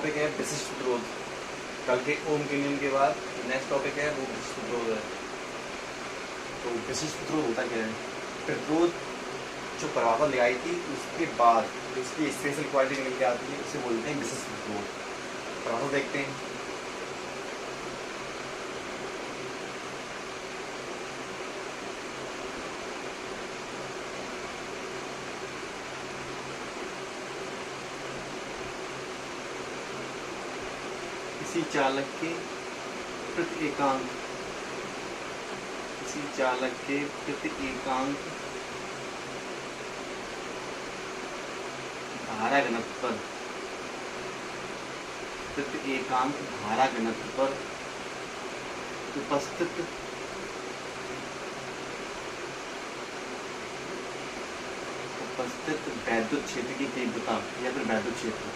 Topic है विशिष्ट प्रतिरोध। कल के ओम के नियम के बाद नेक्स्ट टॉपिक है वो विशिष्ट प्रतिरोध है। तो विशिष्ट प्रतिरोध होता क्या है? प्रतिरोध जो परिभाषा लगाई थी उसके बाद उसकी स्पेशल क्वालिटी निकल के आती है, उसे बोलते हैं विशिष्ट प्रतिरोध। परिभाषा देखते हैं। किसी चालक के प्रति एकांक धारा घनत्व पर उपस्थित वैद्युत क्षेत्र की तीव्रता या फिर वैद्युत क्षेत्र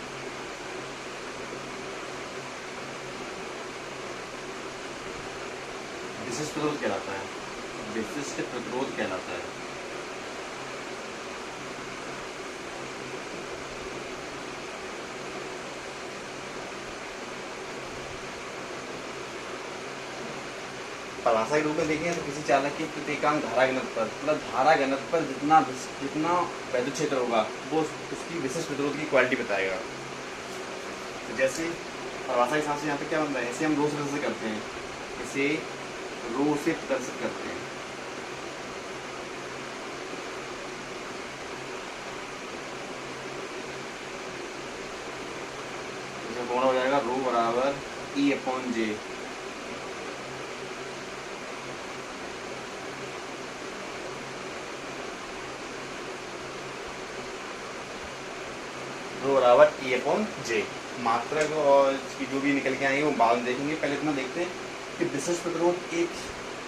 विशिष्ट प्रतिरोध कहलाता है। विशिष्ट प्रतिरोध कहलाता है। परिभाषा के रूप में देखें तो किसी चालक के प्रति एकांक धारा घनत्व पर, मतलब धारा घनत्व पर जितना वैद्युत क्षेत्र होगा वो उसकी विशिष्ट प्रतिरोध की क्वालिटी बताएगा। तो जैसे परिभाषा के हिसाब से यहाँ पे क्या बनता है, इसे हम रो से प्रदर्शित करते हैं, इसे रो से प्रदर्शित करते हैं। तो कौन हो जाएगा, रो बराबर E/J। रो बराबर E/J। मात्रक और इसकी जो भी निकल के आएंगे वो बाद में देखेंगे। पहले इतना देखते हैं कि विशिष्ट प्रतिरोध एक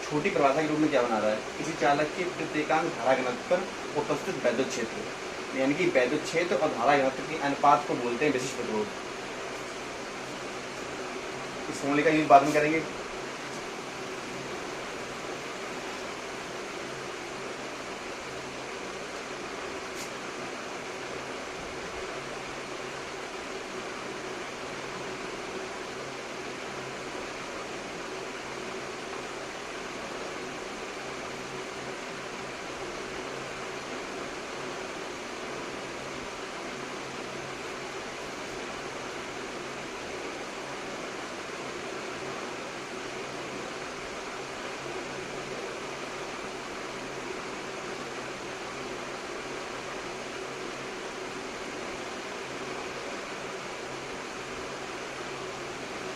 छोटी परिभाषा के रूप में क्या बना रहा है। किसी चालक के प्रत्येकांक धारा घनत्व पर उपस्थित वैद्युत क्षेत्र, यानी कि वैद्युत क्षेत्र और धारा घनत्व के अनुपात को बोलते हैं विशिष्ट प्रतिरोध। इस फॉर्मूले का यूज बाद में करेंगे।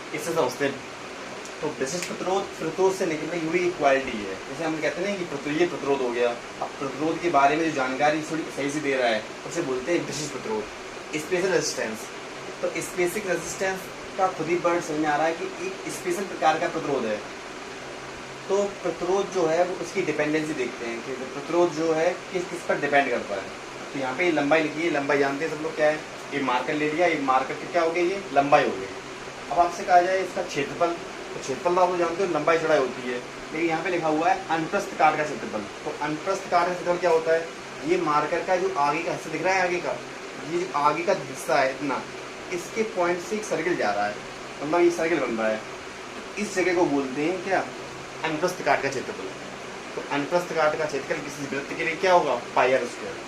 इससे समझते हैं। तो विशिष्ट प्रतिरोध से निकलने हुई इक्वालिटी है। जैसे हम कहते हैं कि ये प्रतिरोध हो गया। अब प्रतिरोध के बारे में जो जानकारी थोड़ी सही से दे रहा है उसे बोलते हैं विशिष्ट प्रतिरोध। स्पेशल रेजिस्टेंस, तो स्पेसिफिक रेजिस्टेंस का खुद ही वर्ड समझ में आ रहा है कि एक स्पेशल प्रकार का प्रतिरोध है। तो प्रतिरोध जो है वो उसकी डिपेंडेंसी देखते हैं कि प्रतिरोध जो है किस पर डिपेंड करता है। तो यहाँ पे लंबाई लिखी है, लंबाई जानते हैं सब लोग क्या है, ये मार्कर ले लिया, ये मार्कर क्या हो गई, ये लंबाई हो गई। अब आपसे कहा जाए इसका क्षेत्रफल, तो क्षेत्रफल आप लोग जानते हो लंबाई चौड़ाई होती है, लेकिन यहाँ पे लिखा हुआ है अनुप्रस्थ काट का क्षेत्रफल। तो अनुप्रस्थ काट का क्षेत्रफल क्या होता है, ये मार्कर का जो आगे का हिस्सा दिख रहा है, आगे का ये जो आगे का हिस्सा है इतना, इसके पॉइंट से एक सर्किल जा रहा है, मतलब ये सर्किल बन रहा है। इस जगह को बोलते हैं क्या, अनुप्रस्थ काट का क्षेत्रफल। तो अनुप्रस्थ काट का क्षेत्रफल किसी वृत्त के लिए क्या होगा, पाई आर स्क्वायर।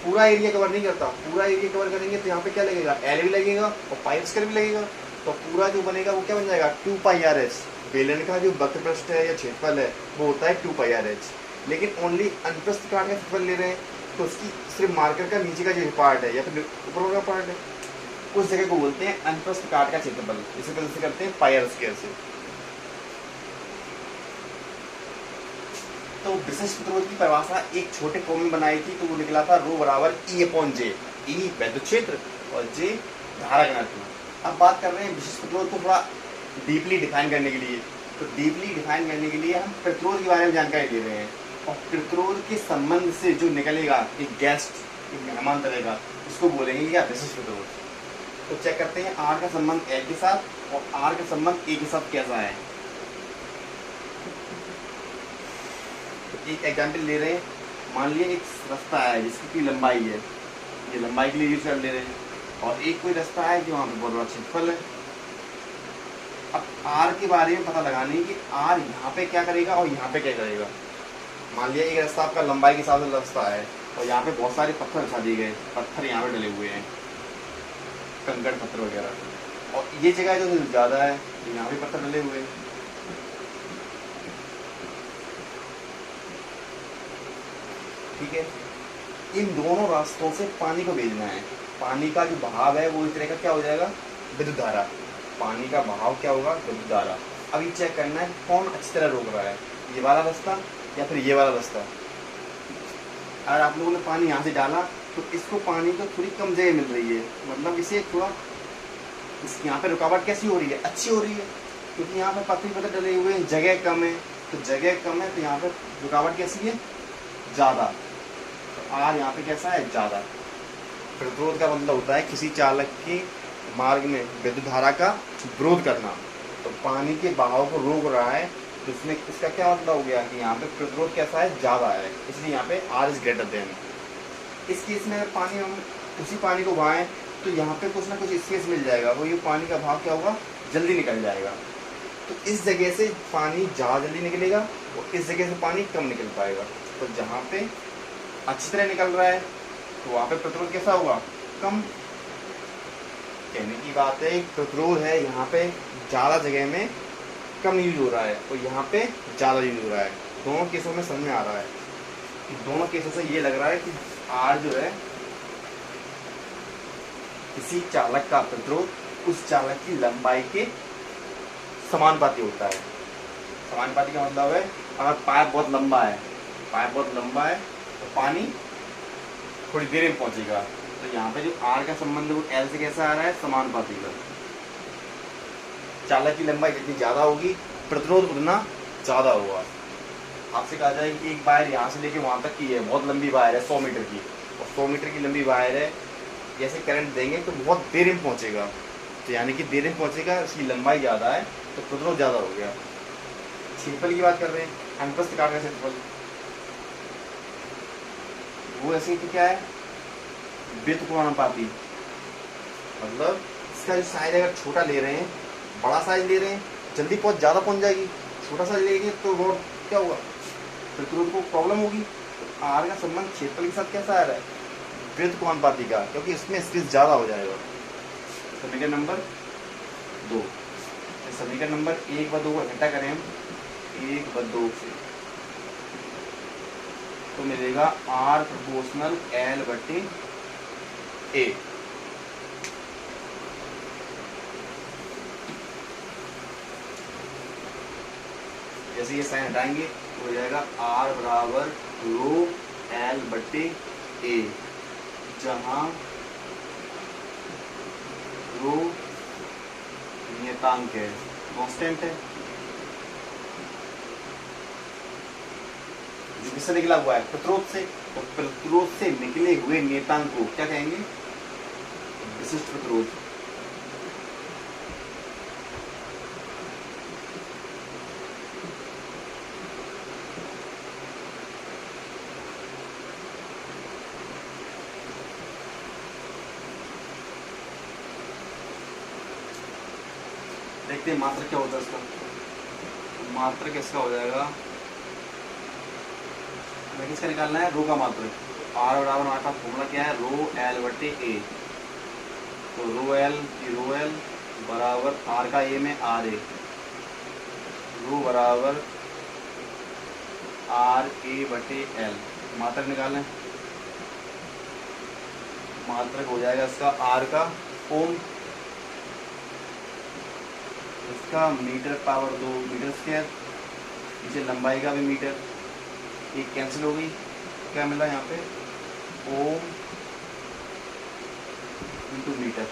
पूरा एरिया कवर नहीं करता, पूरा एरिया कवर करेंगे तो यहाँ पे क्या लगेगा, एल भी लगेगा और पाई स्क्वायर भी लगेगा। तो पूरा जो बनेगा वो क्या बन जाएगा, 2πRh। बेलन का जो वक्र पृष्ठ है या क्षेत्रफल है वो होता है 2πRh। लेकिन ओनली अनुप्रस्थ काट का क्षेत्रफल ले रहे हैं तो उसकी सिर्फ मार्कर का नीचे का जो पार्ट है या फिर ऊपर का पार्ट है उस जगह को बोलते हैं अनुप्रस्थ काट का क्षेत्रफल। इसे कैसे करते हैं, पाई आर स्क्वायर से। तो विशिष्ट प्रतिरोध की परिभाषा एक छोटे फॉर्म में बनाई थी, तो वो निकला था रो बराबर E/J। ई वैद्युत क्षेत्र और जे धारा घनत्व। अब बात कर रहे हैं विशिष्ट प्रतिरोध को थोड़ा डीपली डिफाइन करने के लिए। तो डीपली डिफाइन करने के लिए हम प्रतिरोध के बारे में जानकारी ले रहे हैं और प्रतिरोध के संबंध से जो निकलेगा एक गैस, एक मेहमान तरेगा, उसको बोलेंगे क्या, विशिष्ट प्रतिरोध। तो चेक करते हैं आर का संबंध एल के साथ और आर का संबंध ए के साथ कैसा है। एक एग्जाम्पल ले रहे हैं, मान लिया एक रास्ता है जिसकी लंबाई है ये लंबाई के लिए यूज कर ले रहे हैं, और एक कोई रास्ता है कि वहाँ पे बहुत बड़ा क्षेत्रफल है। अब आर के बारे में पता लगाने कि आर यहाँ पे क्या करेगा और यहाँ पे क्या करेगा। मान लिया एक रास्ता आपका लंबाई के हिसाब से रास्ता है और यहाँ पे बहुत सारे पत्थर बिछा दिए गए, पत्थर यहाँ पे डले हुए हैं, कंकड़ पत्थर वगैरह, और ये जगह जो ज़्यादा है यहाँ पे पत्थर डले हुए हैं। ठीक है, इन दोनों रास्तों से पानी को भेजना है। पानी का जो बहाव है वो इस तरह का क्या हो जाएगा, विद्युत धारा। पानी का बहाव क्या होगा, विद्युत धारा। अब ये चेक करना है कौन अच्छी तरह रोक रहा है, ये वाला रास्ता या फिर ये वाला रास्ता। अगर आप लोगों ने पानी यहाँ से डाला तो इसको पानी को थोड़ी कम जगह मिल रही है, मतलब इसे थोड़ा इसकी यहाँ पे रुकावट कैसी हो रही है, अच्छी हो रही है, क्योंकि यहाँ पे पत्थर डले हुए हैं, जगह कम है, तो जगह कम है तो यहाँ पे रुकावट कैसी है, ज़्यादा। आर यहाँ पे कैसा है, ज़्यादा। प्रतिरोध का मतलब होता है किसी चालक के मार्ग में विद्युत धारा का विरोध करना। तो पानी के बहाव को रोक रहा है तो इसमें इसका क्या मतलब हो गया कि यहाँ पे प्रतिरोध कैसा है, ज़्यादा है, इसलिए यहाँ पे आर इज ग्रेटर देन। इस केस में अगर पानी हम उसी पानी को बहाएं तो यहाँ पे कुछ ना कुछ स्पेस मिल जाएगा, वो ये पानी का बहाव क्या होगा, जल्दी निकल जाएगा। तो इस जगह से पानी ज़्यादा जल्दी निकलेगा और इस जगह से पानी कम निकल पाएगा। तो जहाँ पे अच्छी तरह निकल रहा है तो वहाँ पे प्रतिरोध कैसा होगा, कम। कहने की बात है प्रतिरोध है यहाँ पे ज़्यादा जगह में कम यूज हो रहा है और यहाँ पे ज़्यादा यूज हो रहा है। दोनों केसों में समझ में आ रहा है कि दोनों केसों से ये लग रहा है कि आर जो है किसी चालक का प्रतिरोध उस चालक की लंबाई के समानुपाती होता है। समानुपाती का मतलब है अगर पाइप बहुत लंबा है, तो पानी थोड़ी देर में पहुंचेगा। तो यहाँ पे जो आर का संबंध है वो एल से कैसा आ रहा है, समानुपाती का। चालक की लंबाई जितनी ज़्यादा होगी प्रतिरोध उतना ज़्यादा होगा। आपसे कहा जाए कि एक वायर यहाँ से लेके वहाँ तक की है, बहुत लंबी वायर है 100 मीटर की, और 100 मीटर की लंबी वायर है, जैसे करंट देंगे तो बहुत देर में पहुँचेगा। तो यानी कि देर में पहुँचेगा, इसकी लंबाई ज़्यादा है तो प्रतिरोध ज़्यादा हो गया। क्षेत्रफल की बात कर रहे हैं, अनुप्रस्थ काट का क्षेत्रफल, वो ऐसे कि क्या है, व्युत्क्रमानुपाती। मतलब इसका जो साइज अगर छोटा ले रहे हैं, बड़ा साइज ले रहे हैं, जल्दी ज़्यादा पहुंच जाएगी, छोटा साइज लेंगे तो रोड क्या होगा, प्रतिरोध को प्रॉब्लम होगी। तो आर का संबंध क्षेत्रफल के साथ कैसा आ रहा है, व्युत्क्रमानुपाती का, क्योंकि इसमें स्पेस ज़्यादा हो जाएगा। समीकरण नंबर 2, समीकरण नंबर 1 व 2 को इकट्ठा करें हम 1 व 2 से, तो मिलेगा आर प्रोपोर्शनल एल बटे ए। जैसे ये साइन हटाएंगे तो हो जाएगा आर बराबर रो एल बटे ए, जहां रो नियतांक है, कांस्टेंट है, जो किससे निकला हुआ है, प्रतिरोध से। और प्रतिरोध से निकले हुए नियतांक को क्या कहेंगे, विशिष्ट प्रतिरोध। देखते हैं मात्रक क्या होता है इसका। मात्रक किसका हो जाएगा, किसका निकालना है, रो का मात्रक। आर बराबर हमारे पास फॉर्मूला क्या है, रो एल बटे ए। तो रो एल बराबर आर का ए में आर ए, रो बराबर आर ए बटे एल। मात्रक निकालें, मात्रक हो जाएगा इसका आर का ओम, इसका मीटर पावर 2 मीटर स्क्वायर, इसे लंबाई का भी मीटर, एक कैंसिल हो गई, क्या मिला यहाँ पे, ओम इंटू मीटर,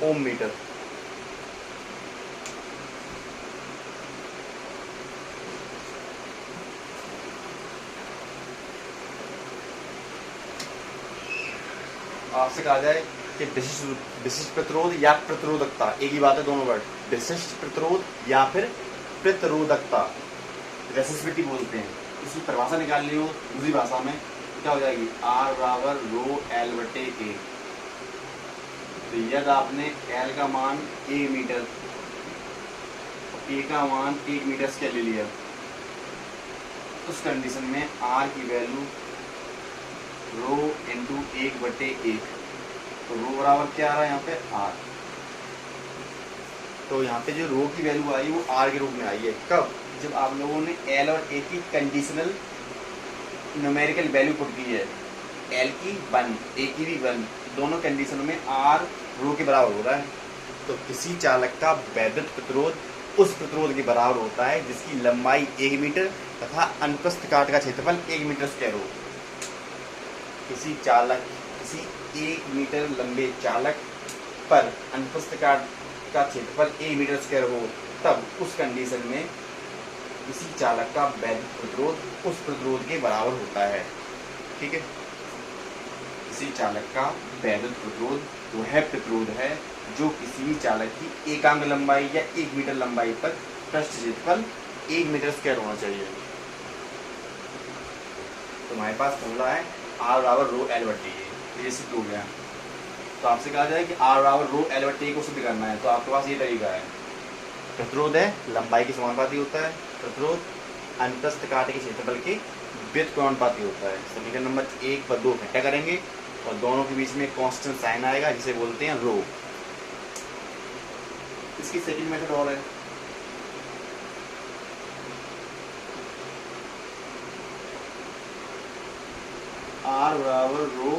ओम मीटर। आपसे कहा जाए कि विशिष्ट प्रतिरोध या प्रतिरोधकता, एक ही बात है दोनों वर्ड, विशिष्ट प्रतिरोध या फिर प्रतिरोधकता, रेसिस्टिविटी बोलते हैं। इसकी परिभाषा निकालनी हो दूसरी भाषा में क्या हो जाएगी, आर बराबर रो एल बटे ए। तो यदि आपने एल का मान 1 मीटर, ए का मान 1 मीटर स्क्वायर ले लिया, उस कंडीशन में आर की वैल्यू रो इंटू 1/1, तो रो बराबर क्या आ रहा है यहाँ पे, आर। तो यहाँ पे जो रो की वैल्यू आई वो आर के रूप में आई है। कब, जब आप लोगों ने एल और ए की कंडीशनल न्यूमेरिकल वैल्यू पुट की है, एल की 1, ए की भी 1, दोनों कंडीशनों में आर रो के बराबर हो रहा है। तो किसी चालक का वैद्युत प्रतिरोध उस प्रतिरोध के बराबर होता है जिसकी लंबाई 1 मीटर तथा अनुप्रस्थ काट का क्षेत्रफल 1 मीटर स्क्वायर हो। किसी 1 मीटर लंबे चालक पर अनुप्रस्थ काट का क्षेत्रफल 1 मीटर स्क्वायर हो, तब उस कंडीशन में किसी चालक का वैद्युत प्रतिरोध उस प्रतिरोध के बराबर होता है। ठीक है, किसी चालक का वैद्युत प्रतिरोध वह प्रतिरोध है जो किसी भी चालक की एकांग लंबाई या 1 मीटर लंबाई पर पृष्ठ क्षेत्रफल 1 मीटर स्क्वायर होना चाहिए। तो हमारे पास फॉर्मूला है आर बराबर रो एल बटे ए, ये सिद्ध हो गया। तो आपसे कहा जाए कि आर बराबर रो एल बटे ए को सिद्ध करना है, तो आपके पास ये तरीका है। प्रतिरोध है लंबाई के समानुपाती होता है, प्रतिरोध अनुप्रस्थ काट के क्षेत्रफल के व्युत्क्रमानुपाती होता है। समीकरण नंबर 1 व 2 इकट्ठा करेंगे और दोनों के बीच में कांस्टेंट साइन आएगा जिसे बोलते हैं रो। इसकी सेकंड मेथड और है, आर बराबर रो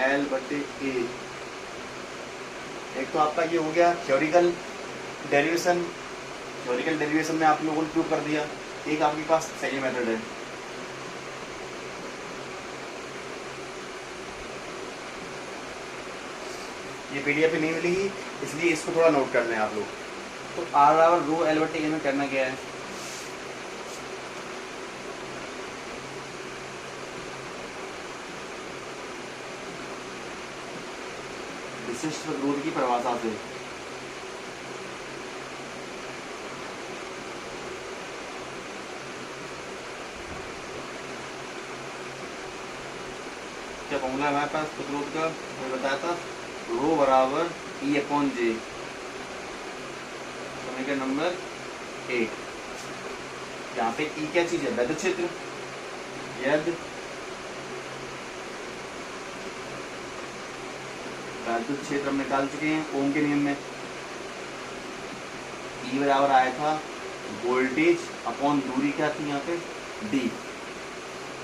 एल बटे ए। एक तो आपका ये हो गया थ्योरिकल डेरिवेशन, थ्योरिकल डेरिवेशन में आप लोगों ने प्रूव कर दिया। एक आपके पास सेकंड मेथड है, ये पीडीएफ पे नहीं मिलेगी इसलिए इसको थोड़ा नोट कर लें आप लोग। तो आर बराबर रो एल बटे ए में करना क्या है, विशिष्ट प्रतिरोध की परिभाषा से क्या फॉर्मूला है हमारे पास प्रतिरोध का, मैंने बताया था रो बराबर ई अपॉन जे। समीकरण नंबर 1, यहाँ पे ई क्या चीज है, वैद्युत क्षेत्र। यदि वैद्युत क्षेत्र हम निकाल चुके हैं ओम के नियम में, ई बराबर आया था वोल्टेज अपॉन दूरी क्या थी यहाँ पे, डी।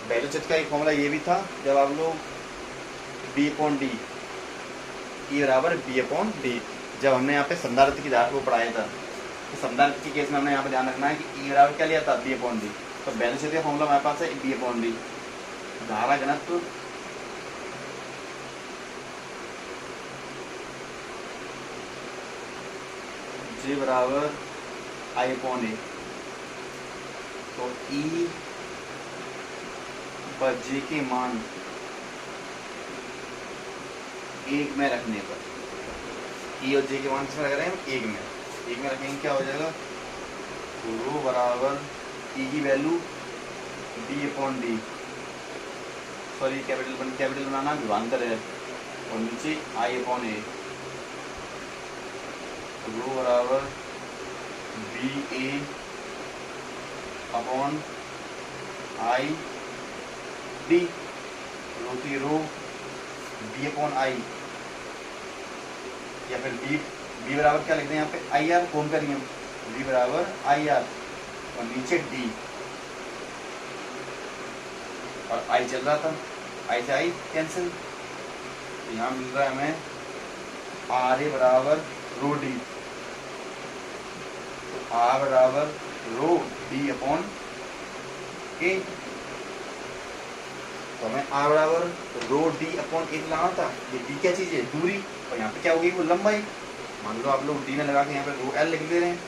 वैद्युत क्षेत्र का एक फॉर्मूला ये भी था जब आप लोग बी अपॉन डी, ई बराबर बी अपॉन डी, जब हमने यहाँ पे संधारित्र की धारा को पढ़ाया था। तो संधारित्र के केस में हमने यहाँ पे ध्यान रखना है कि ई बराबर क्या लिया था, बी अपॉन डी। तो वैद्युत क्षेत्र का फॉर्मूला हमारे पास है बी अपॉन डी। धारा घनत्व जे बराबर आई अपॉन ए। तो ई पर जे के मान 1 में रखने पर, ई और जे के मान किसमें रख रहे हैं, 1 में रखेंगे, क्या हो जाएगा, रो बराबर ई की value D upon D, sorry capital बनाना विभांतर है, और नीचे आई अपॉन ए, रो बराबर B A upon I D, rho की रो बी अपॉन आई, या फिर बी बराबर क्या लिखते हैं यहाँ पे, आई आर, कौन का नियम, बी बराबर आई आर, और नीचे डी, और आई चल रहा था, आई से आई कैंसिल, तो यहाँ मिल रहा है हमें आर ए बराबर रो डी। तो आर बराबर रो डी अपॉन ए, तो हमें आर बराबर रो डी अपॉन ए लाना था। ये डी क्या चीज है, दूरी, और यहाँ पे क्या होगी, वो लंबाई। मान लो आप लोग डी में लगा के यहाँ पे रो एल लिख दे रहे हैं।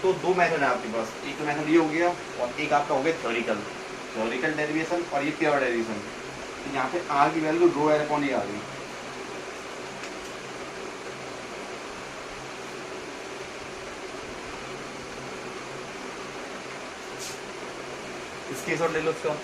तो दो मेथड है आपके पास, एक तो मेथड ये हो गया और एक आपका हो गया थ्योरिकल डेरिवेशन और ये प्योर डेरिवेशन। तो यहाँ पे आर की वैल्यू रो एल अपॉन ए आ गई। स्क्रीनशॉट ले लो उसका।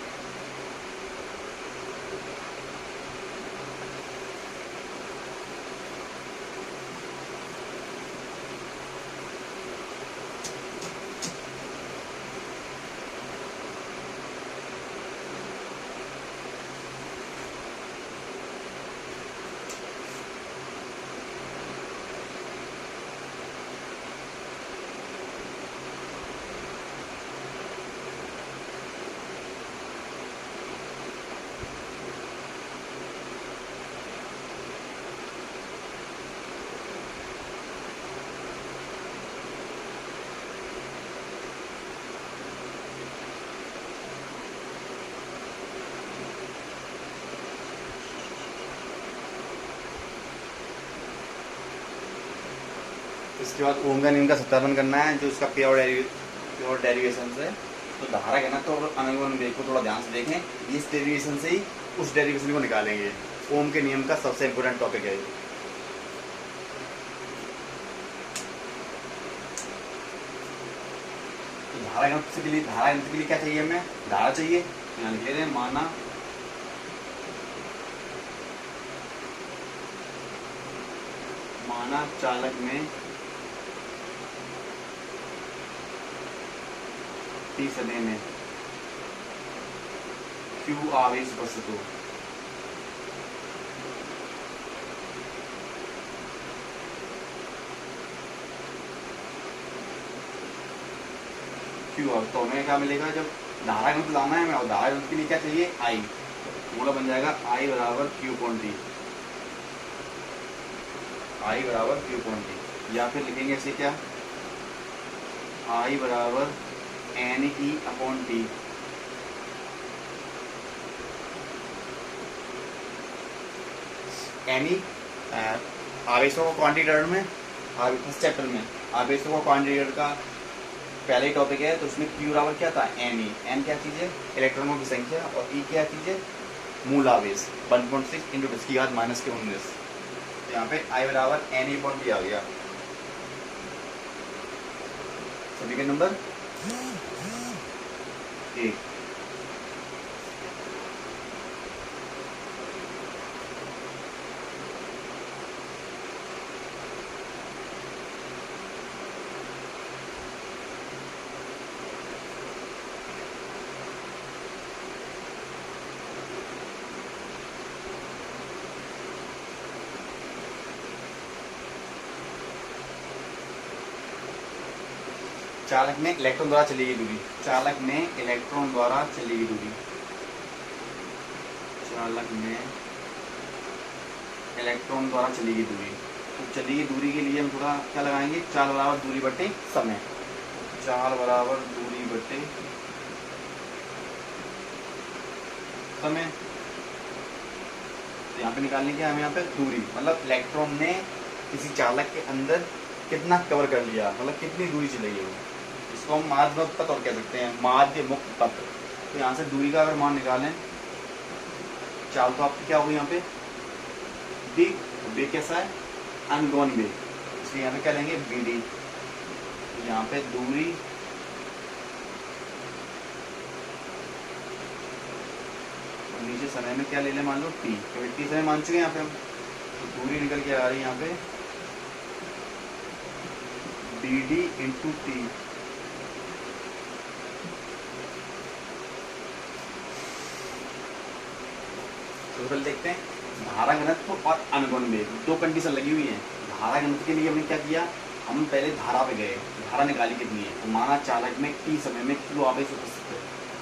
इसके बाद ओम का नियम का सत्यापन करना है, जो उसका प्योर डेरिवेशन से। तो धारा कहना तो अनुगमन वेग को थोड़ा ध्यान से देखें, इस डेरिवेशन से ही उस डेरिवेशन को निकालेंगे। ओम के नियम का सबसे इम्पोर्टेंट टॉपिक है। तो धारा घनत्व के लिए क्या चाहिए हमें? धारा चाहिए। यहाँ लिख रहे हैं माना चालक में T समय में Q आवेश उपस्थित हो। Q आवेश तो हमें क्या मिलेगा? जब धारा घनत्व लाना है हमें, और धारा घनत्व के लिए क्या चाहिए? I। मूला बन जाएगा I बराबर Q अपॉन T। I बराबर Q अपॉन T, या फिर लिखेंगे ऐसे क्या? I बराबर NE अपॉन T। NE आवेशों का क्वांटिटी टर्म में, फर्स्ट चैप्टर में आवेशों का क्वांटिटी का पहले टॉपिक है। तो उसमें Q बराबर क्या था? NE। N क्या चीज़ है? इलेक्ट्रॉनों की संख्या, और E क्या चीज़ है? मूल आवेश 1.6 इंटू 10 की घात -19। यहाँ पे I बराबर NE अपॉन T आ गया। समीकरण नंबर 1। चालक में इलेक्ट्रॉन द्वारा चली गई दूरी। चालक में इलेक्ट्रॉन द्वारा चली गई दूरी। चालक में इलेक्ट्रॉन द्वारा चली गई दूरी। तो चली गई दूरी के लिए हम थोड़ा क्या लगाएंगे? चाल बराबर दूरी बटे समय। चाल बराबर दूरी बटे समय। तो यहाँ पे निकालने की हमें, यहाँ पे दूरी मतलब इलेक्ट्रॉन ने किसी चालक के अंदर कितना कवर कर लिया, मतलब कितनी दूरी चली गई वो। इसको हम माध्य मुक्त पथ और कह सकते हैं, माध्य मुक्त पथ। तो यहाँ से दूरी का अगर मान निकालें, चाल तो आपकी क्या होगी यहाँ पे? वेग। वेग कैसा है? अनुगमन वेग, इसलिए यहाँ पे क्या लेंगे? BD। तो यहाँ पे दूरी और नीचे समय में क्या ले लें? मान लो T। तो T समय मान चुके हैं यहाँ पे हम। तो दूरी निकल के आ रही है यहाँ पे BD इंटू T। टोटल देखते हैं। धारा घनत्व और अनुगमन वेग, दो कंडीशन लगी हुई है। धारा घनत्व के लिए हमने क्या किया? हम पहले धारा पे गए, धारा निकाली कितनी है। तो माना चालक में T समय में Q आवेश उपस्थित है,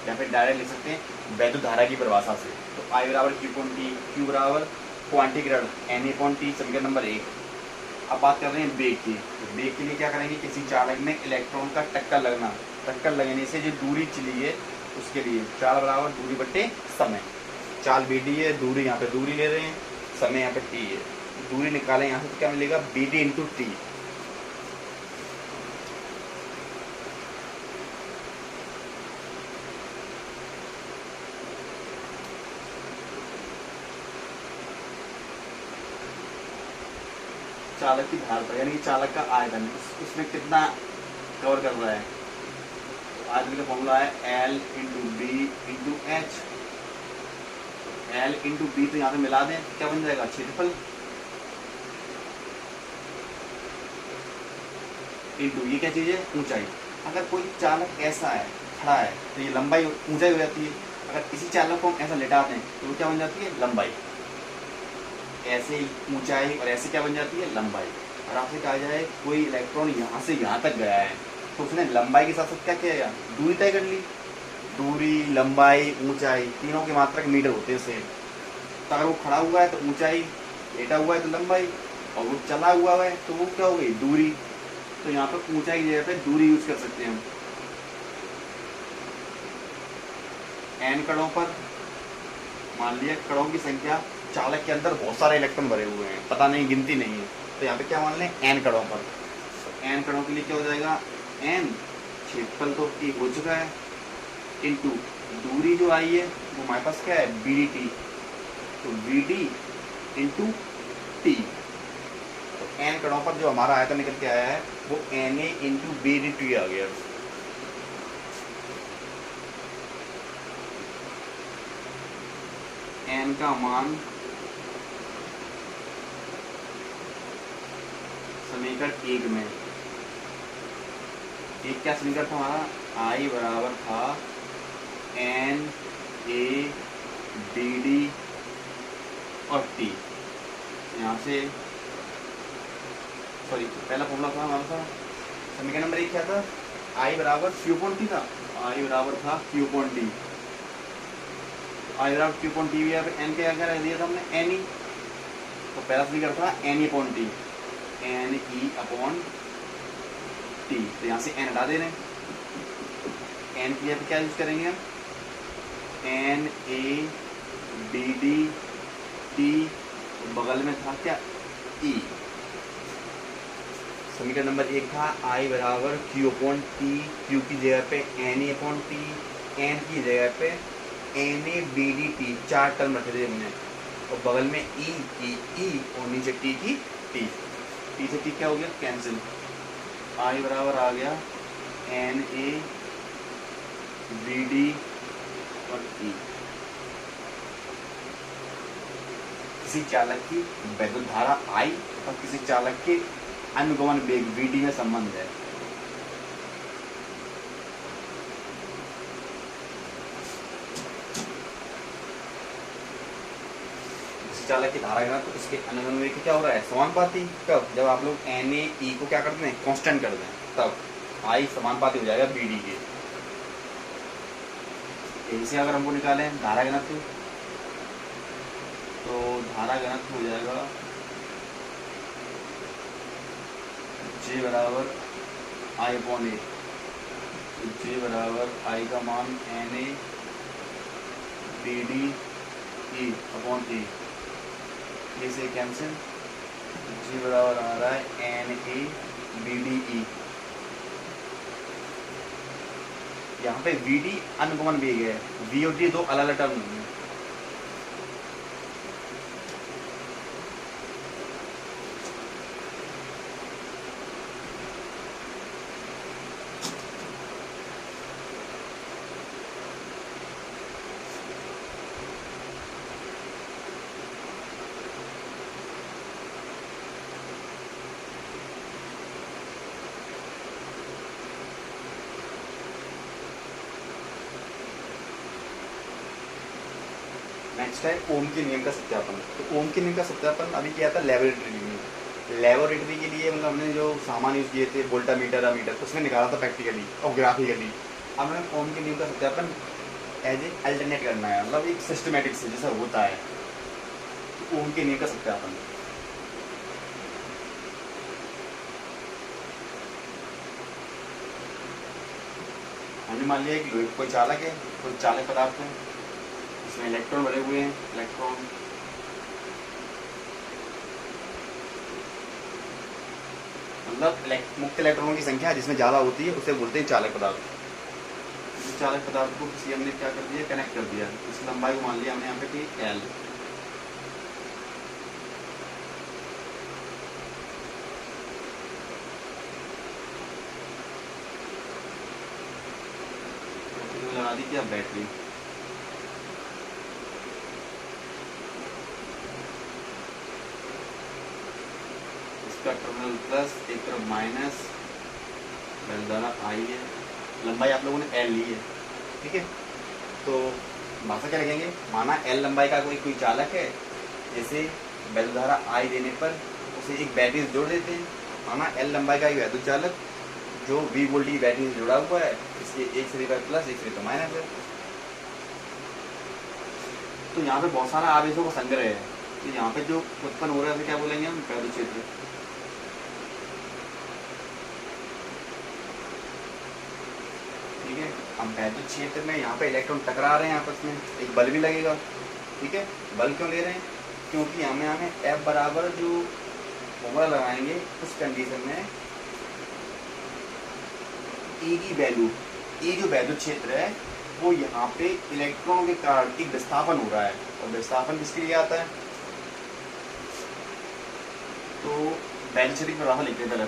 या फिर डायरेक्ट लिख सकते हैं वैद्युत धारा की परिभाषा से। तो I बराबर Q अपॉन T, Q बराबर क्वांटीकरण NE अपॉन T, समीकरण नंबर 1। अब बात कर रहे हैं वेग की। तो वेग के लिए क्या करेंगे? किसी चालक में इलेक्ट्रॉन का टक्कर लगना, टक्कर लगने से जो दूरी चली है उसके लिए चाल बराबर दूरी बटे समय। चाल BD है, दूरी यहाँ पे दूरी ले रहे हैं, समय यहाँ पे T है। दूरी निकालें यहाँ से तो क्या मिलेगा? BD into T। चालक की धार पर, यानी कि चालक का आयतन, उसमें कितना कवर कर रहा है। तो आयतन का फॉर्मूला है L into B into H. L into B तो यहाँ पे मिला दें, क्या बन जाएगा, क्षेत्रफल इंटू ये क्या चीज़ है, ऊंचाई। अगर कोई चालक ऐसा है, खड़ा है, तो ये लंबाई ऊंचाई हो जाती है। अगर इसी चालक को हम ऐसा लेटाते हैं तो वो क्या बन जाती है, लंबाई। ऐसे ही ऊंचाई और ऐसे क्या बन जाती है, लंबाई। और आपसे कहा जाए कोई इलेक्ट्रॉन यहाँ से यहाँ तक गया है तो उसने लंबाई के साथ साथ क्या किया, दूरी तय कर ली। दूरी, लंबाई, ऊंचाई तीनों की मात्रक मीटर होते हैं सेम। तो अगर वो खड़ा हुआ है तो ऊंचाई, लेटा हुआ है तो लंबाई, और वो चला हुआ है तो वो क्या हो गई, दूरी। तो यहाँ पर ऊंचाई की जगह पे दूरी यूज कर सकते हैं हम। एन कणों पर मान लिया कणों की संख्या, चालक के अंदर बहुत सारे इलेक्ट्रॉन भरे हुए हैं, पता नहीं, गिनती नहीं है, तो यहाँ पे क्या मान लें, एन कणों पर। तो एन कणों के लिए क्या हो जाएगा, एन क्षेत्रफल तो एक हो चुका है, इंटू दूरी जो आई है वो हमारे पास क्या है, बी डी टी। तो बी डी इंटू टी। तो एन कणों पर जो हमारा आयतन निकल के आया है वो N A into B D T आ गया। एन का मान समीकरण 1 में, एक क्या समीकरण था हमारा, आई बराबर था एन ए डी डी और टी। यहाँ से सॉरी, पहला फॉर्मूला था हमारा था, समीकरण नंबर 1 क्या था, आई बराबर क्यू पॉइंट टी था। आई बराबर था क्यू पॉइंट टी। आई बराबर क्यू पॉइंट टी, यहाँ पे एन क्या क्या दिया था हमने, एन ई। तो पहला समीकरण था N E upon T, N E upon T. तो यहाँ से एन हटा दे रहे हैं, एन की जगह क्या यूज करेंगे हम, N A D D T, बगल में था क्या, ई। समीकरण नंबर 1 था आई बराबर क्यू अपॉन टी, क्यू की जगह पे N A upon T, N की जगह पे N A B D T, 4 term रखे थे हमने, और बगल में ई की ई और नीचे टी की टी। टी से टी क्या हो गया, कैंसिल। आई बराबर आ गया एन ए बी डी और ई। किसी चालक की वैद्युत धारा आई और किसी चालक के अनुगमन वेग वी डी में संबंध है। चालक की धारा घनत्व तो इसके अनुगमन वेग क्या हो रहा है, समानुपाती। कब, जब आप लोग एन ए ई को क्या करते हैं, कांस्टेंट कर दें, तब आई समानुपाती हो जाएगा बी डी के। यही से अगर हमको निकालें धारा घनत्व, तो धारा घनत्व हो जाएगा जे बराबर आई अपॉन ए। जे बराबर आई का मान N A B D E upon A, ये से कैंसिल। जी बराबर आ रहा है N A B D E. यहाँ पे वी डी अनुगमन वेग है, वी और डी दो अलग अलग टर्म नहीं है। नेक्स्ट है ओम के नियम का सत्यापन। तो ओम के नियम का सत्यापन अभी किया था लेबोरेटरी में। लेबोरेटरी के लिए मतलब हमने जो सामान यूज किए थे, वोल्टामीटर, अमीटर, उसमें निकाला था प्रैक्टिकली और ग्राफिकली। अब हमें ओम के नियम का सत्यापन एज ए अल्टरनेट करना है, मतलब एक सिस्टमेटिक से जैसा होता है। तो ओम के नियम का सत्यापन, हमने मान लिया कि कोई चालक है, कोई चालक पदार्थ है, इसमें इलेक्ट्रॉन भरे हुए हैं। इलेक्ट्रॉन मतलब मुक्त इलेक्ट्रॉनों की संख्या जिसमें ज़्यादा होती है उसे बोलते हैं चालक पदार्थ। इस चालक पदार्थ को किसी हमने क्या कर दिया, कनेक्ट कर दिया। इस लंबाई को मान लिया हमने यहाँ पे कि एल। बना दी क्या, बैटरी। इसका टर्मिनल प्लस, एक तरफ माइनस, बेलदारा आई है, लंबाई आप लोगों ने एल ली है, ठीक है। तो भाषा क्या लिखेंगे, माना एल लंबाई का कोई चालक है, जैसे वैद्युतधारा आई देने पर उसे एक बैटरी से जोड़ देते हैं। माना एल लंबाई का एक वैद्युत चालक जो V वोल्ट की बैटरी से जुड़ा हुआ है, इसके एक सिरे पर प्लस एक सिरे पर माइनस है। तो यहाँ पे बहुत सारा आवेशों का संग्रह है, तो यहाँ पे जो उत्पन्न हो रहा है क्या बोलेंगे हम, वैद्युत क्षेत्र। ठीक है, हम वैद्युत क्षेत्र में यहाँ पे इलेक्ट्रॉन टकरा रहे हैं आपस में, एक बल भी लगेगा, ठीक है। बल क्यों ले रहे हैं, क्योंकि हमें F बराबर जो फॉर्मूला लगाएंगे उस कंडीशन में E की वैल्यू, E जो वैद्युत क्षेत्र है वो यहाँ पे इलेक्ट्रॉनों के कारण एक विस्थापन हो रहा है, और विस्थापन किसके लिए आता है, तो वैद्युत क्षेत्र की परिभाषा लिखते हैं पहले।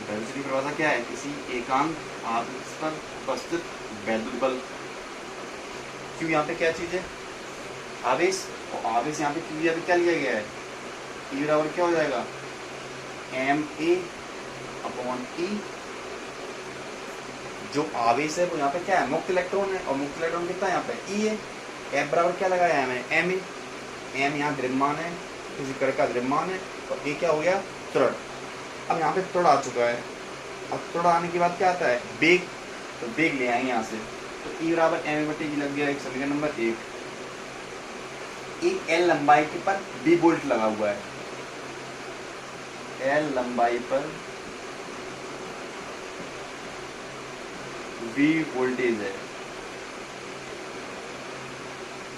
वैद्युत की परिभाषा क्या है, किसी एकांक आवेश पर उपस्थित वैद्युत बल। क्यों यहाँ पे क्या चीज है, आवेश, और आवेश यहाँ पे क्यों यहाँ पे क्या लिया गया है, E बराबर क्या हो जाएगा, ma अपॉन E। जो आवेश है वो यहाँ पे क्या है, मुक्त इलेक्ट्रॉन है, और मुक्त इलेक्ट्रॉन कितना है यहाँ पे E है। F बराबर क्या लगाया है मैंने, ma, m यहाँ द्रव्यमान है, किसी कण का द्रव्यमान है, और A क्या हो गया, त्वरण। अब यहाँ पे त्वरण आ चुका है, अब त्वरण आने के बाद क्या आता है, वेग, तो वेग ले आएंगे यहाँ से, तो E बराबर m बटे E लग गया एक समीकरण नंबर 1। एक L लंबाई के पर V वोल्ट लगा हुआ है, L लंबाई पर V वोल्टेज है,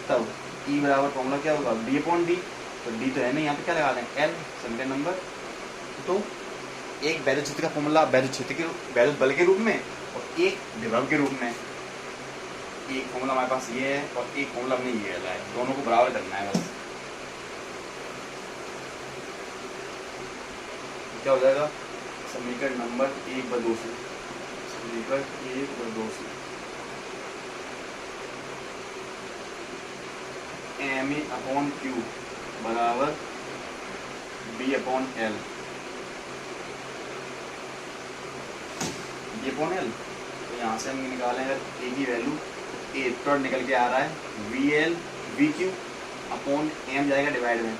तब E बराबर फॉर्मूला क्या होगा, D अपॉन D, तो D तो है नहीं, यहाँ पे क्या लगा दें, L समीकरण नंबर। तो एक वैद्युत क्षेत्र का फॉर्मूला वैद्युत क्षेत्र के वैद्युत बल के रूप में, और एक विभव के रूप में। एक फॉर्मूला हमारे पास ये है और एक फॉर्मूला हमने ये है, दोनों को बराबर करना है बस। क्या हो जाएगा, समीकरण नंबर 1/2 से, समीकरण 1/2 से ma अपॉन क्यू बराबर b upon L, b upon L. तो यहाँ से हम निकालेंगे a की वैल्यू, a त्वरण निकल के आ रहा है vl vq अपॉन m जाएगा डिवाइड में।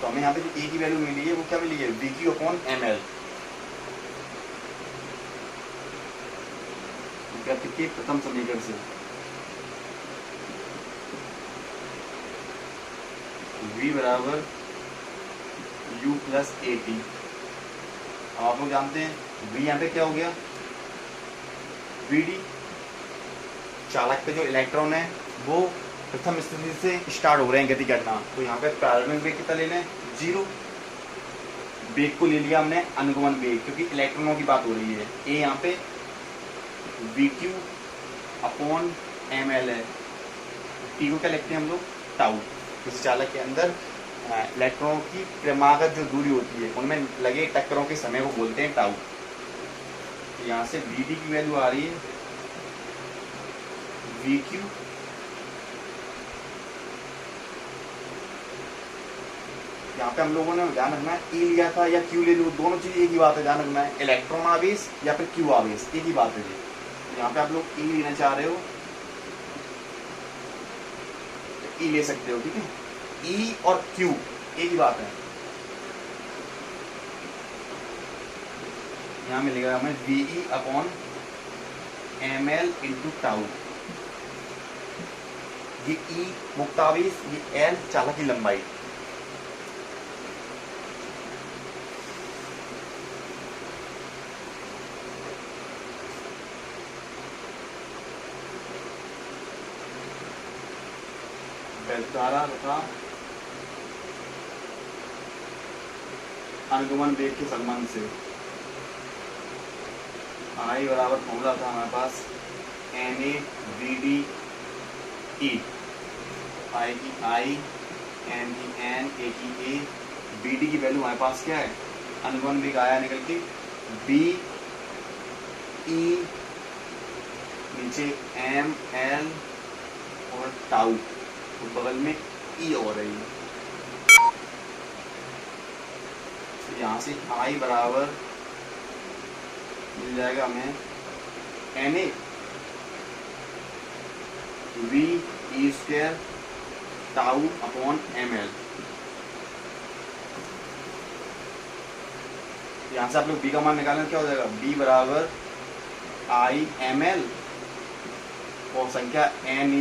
तो हमें यहाँ पे जो a की वैल्यू मिली है वो क्या मिली है, vq अपॉन ml। के प्रथम समीकरण से v बराबर u प्लस ए टी। आप लोग जानते हैं v यहाँ पे क्या हो गया, vd, चालक पे जो इलेक्ट्रॉन है वो प्रथम स्थिति से स्टार्ट हो रहे हैं गति करना, तो यहाँ पे प्रारंभिक वेग कितना लेना है, 0। वेग को ले लिया हमने अनुगमन वेग, क्योंकि इलेक्ट्रॉनों की बात हो रही है। ए यहाँ पे vq अपॉन ml है, टी को क्या लिखते हैं हम लोग, टाउ। किसी चालक के अंदर इलेक्ट्रॉनों की क्रमागत जो दूरी होती है उनमें लगे टक्करों के समय को बोलते हैं टाउ। तो यहाँ से vd की वैल्यू आ रही है vq यहाँ पे हम लोगों ने ध्यान रखना है E लिया था या Q ले लो, दोनों चीज एक ही बात है, ध्यान रखना है, इलेक्ट्रॉन आवेश या फिर Q आवेश एक ही बात है जी। यहाँ पे आप लोग E लेना चाह रहे हो तो E ले सकते हो, ठीक है। E और Q एक ही बात है। यहाँ मिलेगा हमें VE upon ml into tau. ये E मुक्त आवेश, ये L चालक की लंबाई। वैद्युतधारा तथा अनुगमन वेग के संबंध से आई बराबर फॉर्मूला था हमारे पास Na BD E, आई की आई, एन की एन, ए की ए, बी डी की वैल्यू हमारे पास क्या है, अनवन भी आया निकल के, बी ई, नीचे एम एल और टाउ, तो बगल में ई हो रही है। तो यहाँ से आई बराबर मिल जाएगा हमें N A V E square tau upon M L. यहाँ से आप लोग बी का मान निकालें क्या हो जाएगा, बी बराबर आई एम एल और संख्या एन